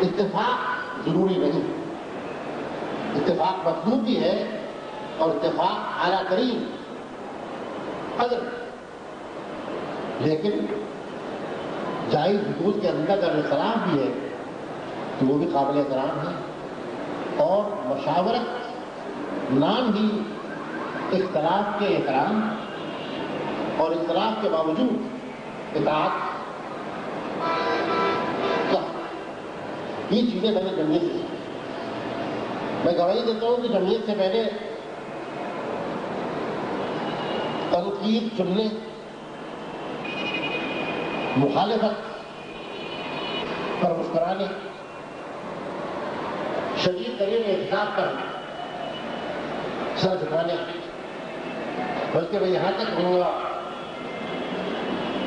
اتفاق ضروری نہیں، اتفاق مطلوب بھی ہے اور اتفاق اعلیٰ ترین قدر، لیکن جائز حدود کے اندر اگر اختلاف بھی ہے تو وہ بھی قابل احترام ہے، اور مشاورت نام ہی اختلاف کے احترام اور اختلاف کے باوجود اطاعت کا، یہ چیزیں میں نے جمعیت سے، میں گواہی دیتا ہوں کہ جمعیت سے پہلے تنقید سننے، مخالفت پر مسکرانے، شدید ترین احتساب پر سر جھکانے، بلکہ میں یہاں تک کہوں گا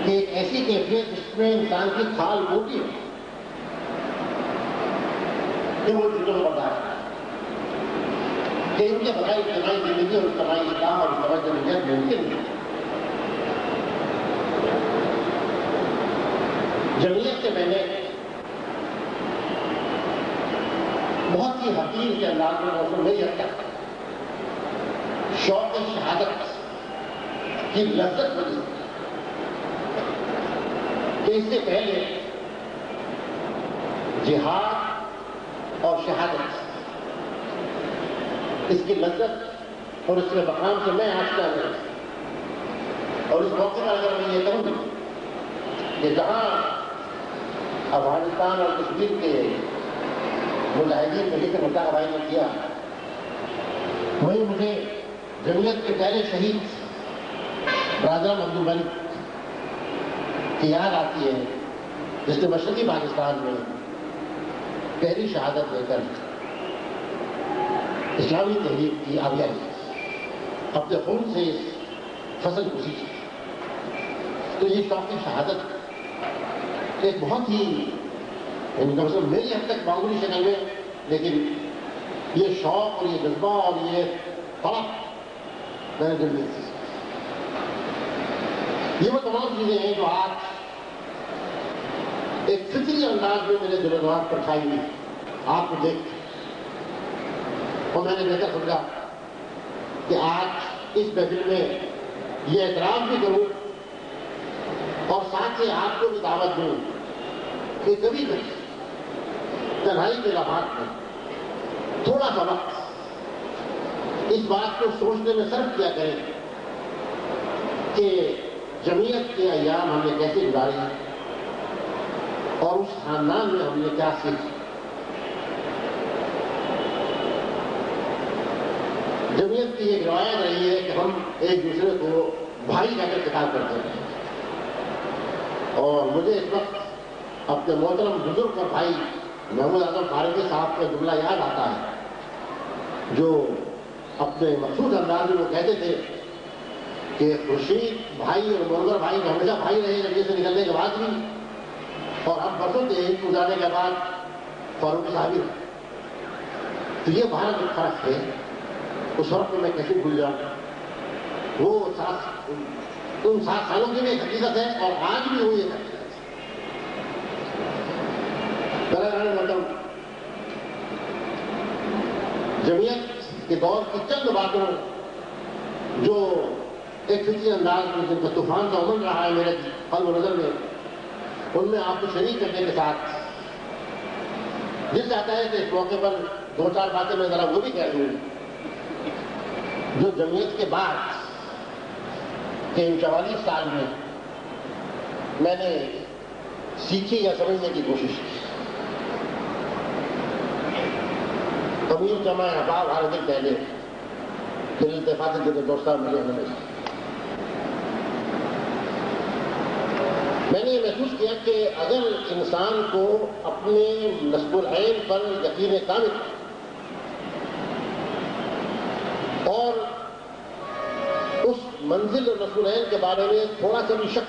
کہ ایک ایسی کیفیت جس میں انسان کی کھال موٹی ہو کہ وہ چیزوں کو برداشت کہ ان کے بغیر اجتماعی زندگی اور اجتماعی اسلام اور اجتماعی جمہوریت ممکن نہیں۔ جمعیت سے میں نے بہت ہی حقیر کے انداز میں موسم نہیں رکھتا، شوق شہادت کی لذت بنی کہ اس سے پہلے جہاد اور شہادت، اس کی لذت اور اس کے مقام سے میں آشنا نہیں، اور اس موقع پر اگر میں یہ کہوں کہ جہاں افغانستان اور کشمیر کے مجاہدین ملی کے مطلع بھائی نے کیا، وہی مجھے جمعیت کے پہلے شہید برادر عبد الملک کی یاد آتی ہے، جس نے مشرقی پاکستان میں پہلی شہادت دے کر اسلامی تحریک کی آبیاری اپنے خون سے اس فصل کشی کی۔ تو یہ شوق شہادت ایک بہت ہی میری حد تک معمولی شکل میں، لیکن یہ شوق اور یہ جذبہ اور یہ طلب میں نے دل میں تھی۔ یہ وہ تمام چیزیں ہیں جو آج ایک فطری انداز میں میرے دل و دماغ پر چھائی ہوئی آپ کو دیکھ، اور میں نے بہتر سمجھا کہ آج اس محفل میں یہ اعتراف بھی کروں اور ساتھ ہی آپ کو بھی دعوت دوں کہ کبھی کبھی تنہائی کے لمحات میں تھوڑا سا وقت اس بات کو سوچنے میں صرف کیا کریں کہ جمعیت کے ایام ہم نے کیسے گزارے اور اس خاندان میں ہم نے کیا سیکھا۔ جمعیت کی ایک روایت رہی ہے کہ ہم ایک دوسرے کو بھائی کہہ کر خطاب کرتے ہیں، اور مجھے اس وقت اپنے محترم بزرگ اور بھائی محمود اعظم فاروقی صاحب کا جملہ یاد آتا ہے، جو اپنے مخصوص انداز میں وہ کہتے تھے کہ خورشید بھائی اور منظر بھائی ہمیشہ بھائی رہے جمعیت سے نکلنے کے بعد بھی، اور ہم برسوں کے گزارنے کے بعد فاروقی صاحب ہی رہے۔ تو یہ باہر جو فرق ہے اس وقت میں کیسے بھول جاؤں، وہ ان 7 سالوں کی بھی ایک حقیقت ہے اور آج بھی وہ یہ حقیقت ہے۔ مطلب جمعیت کے دور کی چند باتوں جو ایک فطری انداز میں جن کا طوفان کا عمل رہا ہے میرے قلب و نظر میں، ان میں آپ کو شریک کرنے کے ساتھ دل چاہتا ہے کہ اس موقع پر 2-4 باتیں میں ذرا وہ بھی کہہ دوں جو جمعیت کے بعد کہ ان 44 سال میں نے سیکھی یا سمجھنے کی کوشش کی۔ امیر جمع احباب ہر دن پہلے پھر التفاق کے دوستان ملے ہمیں، میں نے یہ محسوس کیا کہ اگر انسان کو اپنے نصب العین پر یقین کامل اور اس منزل اور نصب العین کے بارے میں تھوڑا سا بھی شک،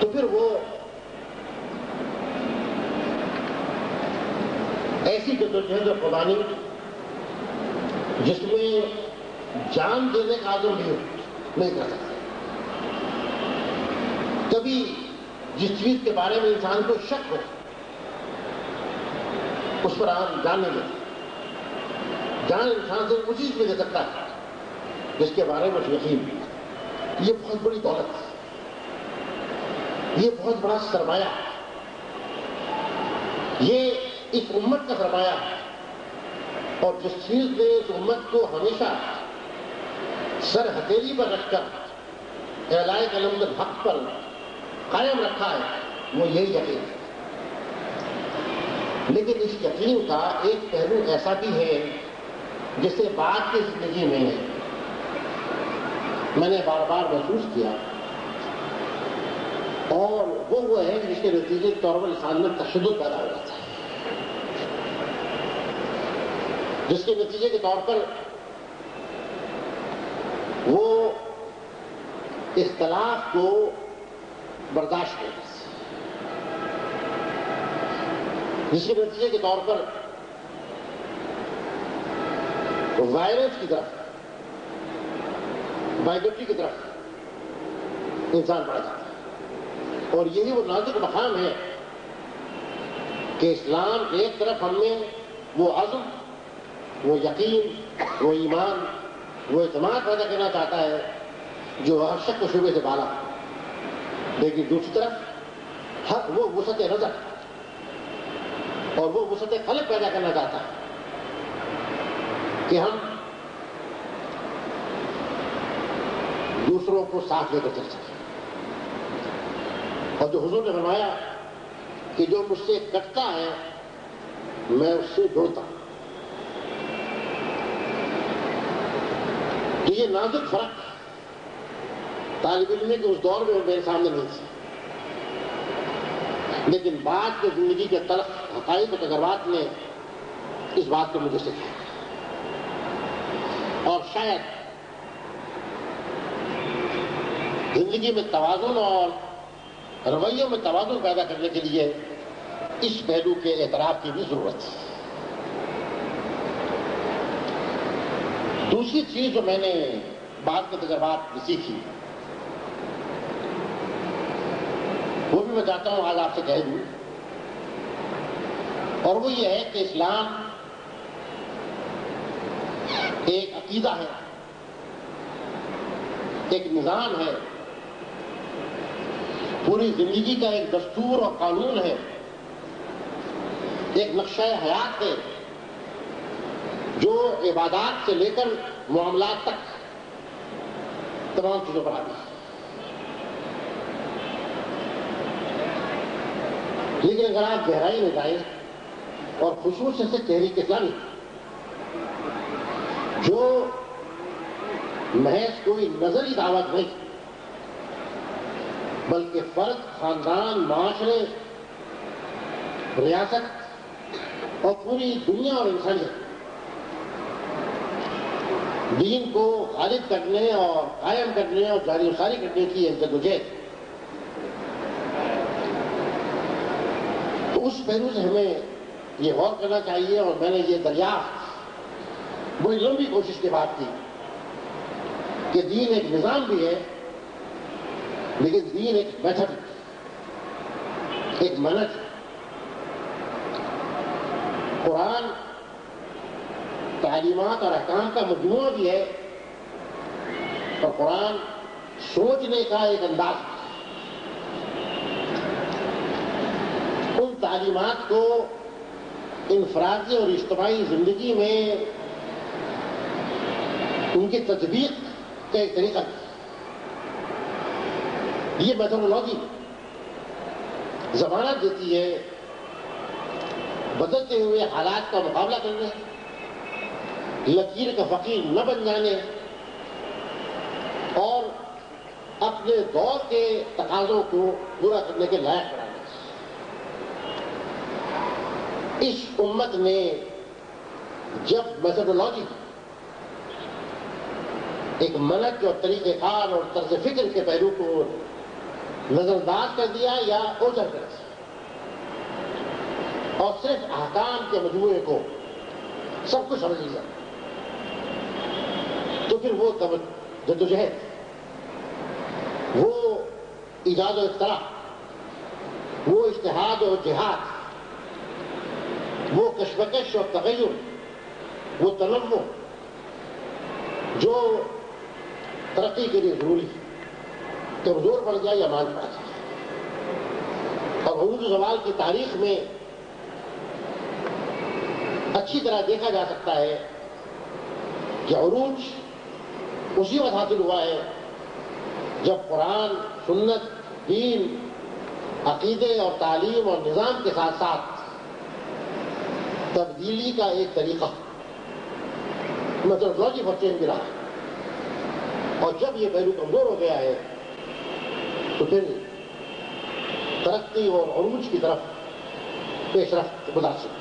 تو پھر وہ ایسی جدوجہد اور قربانی جس میں جان دینے کا عزم بھی نہیں کر سکتا۔ کبھی جس چیز کے بارے میں انسان کو شک ہو اس پر جان نہیں دیتی. جان انسان سے اسی چیز پہ دے سکتا ہے جس کے بارے میں یقین. یہ بہت بڑی دولت ہے, یہ بہت بڑا سرمایہ ہے, یہ اس امت کا سرمایہ ہے. اور جس چیز نے اس امت کو ہمیشہ سر ہتھیلی پر رکھ کر اعلاء کلمۃ الحق پر قائم رکھا ہے وہ یہی یقین ہے. لیکن اس یقین کا ایک پہلو ایسا بھی ہے جسے بعد کی زندگی میں میں نے بار بار محسوس کیا, اور وہ ہے جس کے نتیجے کے طور پر انسان میں تشدد پیدا ہو جاتا ہے, جس کے نتیجے کے طور پر وہ اختلاف کو برداشت نہیں کرتے, جس کے نتیجے کے طور پر وائلنس کی طرف, بائیگوٹی کی طرف انسان بڑھ جاتا ہے. اور یہی وہ نازک مقام ہے کہ اسلام ایک طرف ہم میں وہ عزم, وہ یقین, وہ ایمان, وہ اعتماد پیدا کرنا چاہتا ہے جو ہر شک و شبے سے بالا, لیکن دوسری طرف وہ وسعت نظر اور وہ وسعت خلق پیدا کرنا چاہتا ہے کہ ہم دوسروں کو ساتھ لے کر چل سکیں. اور جو حضور نے فرمایا کہ جو مجھ سے کٹتا ہے میں اس سے جڑتا ہوں, تو یہ نازک فرق طالب علم کے اس دور میں میرے سامنے نہیں تھی, لیکن بعد کے زندگی کے تلخ حقائق و تجربات نے اس بات کو مجھے سکھایا. اور شاید زندگی میں توازن اور رویوں میں توازن پیدا کرنے کے لیے اس پہلو کے اعتراف کی بھی ضرورت ہے. دوسری چیز جو میں نے بعد کے تجربات میں سیکھی وہ بھی میں چاہتا ہوں آج آپ سے کہہ دوں, اور وہ یہ ہے کہ اسلام ایک عقیدہ ہے, ایک نظام ہے, پوری زندگی کا ایک دستور اور قانون ہے, ایک نقشہ حیات ہے جو عبادات سے لے کر معاملات تک تمام چیزوں پر آتی ہے. لیکن اگر آپ گہرائی میں جائیں اور خصوصاً سے تحریک اسلامی جو محض کوئی نظری دعوت نہیں بلکہ فرد, خاندان, معاشرے, ریاست اور پوری دنیا اور انسانیت دین کو غالب کرنے اور قائم کرنے اور جاری و ساری کرنے کی ایک جدوجہد, تو اس پہلو سے ہمیں یہ غور کرنا چاہیے. اور میں نے یہ دریافت بڑی لمبی کوشش کے بعد کی کہ دین ایک نظام بھی ہے, لیکن دین ایک میتھڈ, ایک منہج. قرآن تعلیمات اور احکام کا مجموعہ بھی ہے, اور قرآن سوچنے کا ایک انداز ہے. ان تعلیمات کو انفرادی اور اجتماعی زندگی میں ان کی تطبیق کا ایک طریقہ ہے. یہ میتھڈولوجی ضمانت دیتی ہے بدلتے ہوئے حالات کا مقابلہ کرنے, لکیر کا فقیر نہ بن جانے اور اپنے دور کے تقاضوں کو پورا کرنے کے لائق بنانے. اس امت نے جب میتھڈولوجی ایک منہج اور طریقہ کار اور طرز فکر کے پہلو کو نظر انداز کر دیا یا اوجھل کر دیا اور صرف احکام کے مجموعے کو سب کچھ سمجھ لیا, تو پھر وہ جدوجہد, وہ ایجاد و اختراع اجتہاد اور جہاد، وہ کشمکش اور تغیر، وہ تنوع جو ترقی کے لیے ضروری ہے، کمزور پڑ جائے یا مان پڑ جائے۔ اور عروج و زوال کی تاریخ میں اچھی طرح دیکھا جا سکتا ہے کہ عروج اسی وقت حاصل ہوا ہے جب قرآن، سنت، دین، عقیدے اور تعلیم اور نظام کے ساتھ ساتھ تبدیلی کا ایک طریقہ، میتھڈولوجی فار چینج ملا ہے۔ اور جب یہ پہلو کمزور ہو گیا ہے تو پھر ترقی اور عروج کی طرف پیش رفت متاثر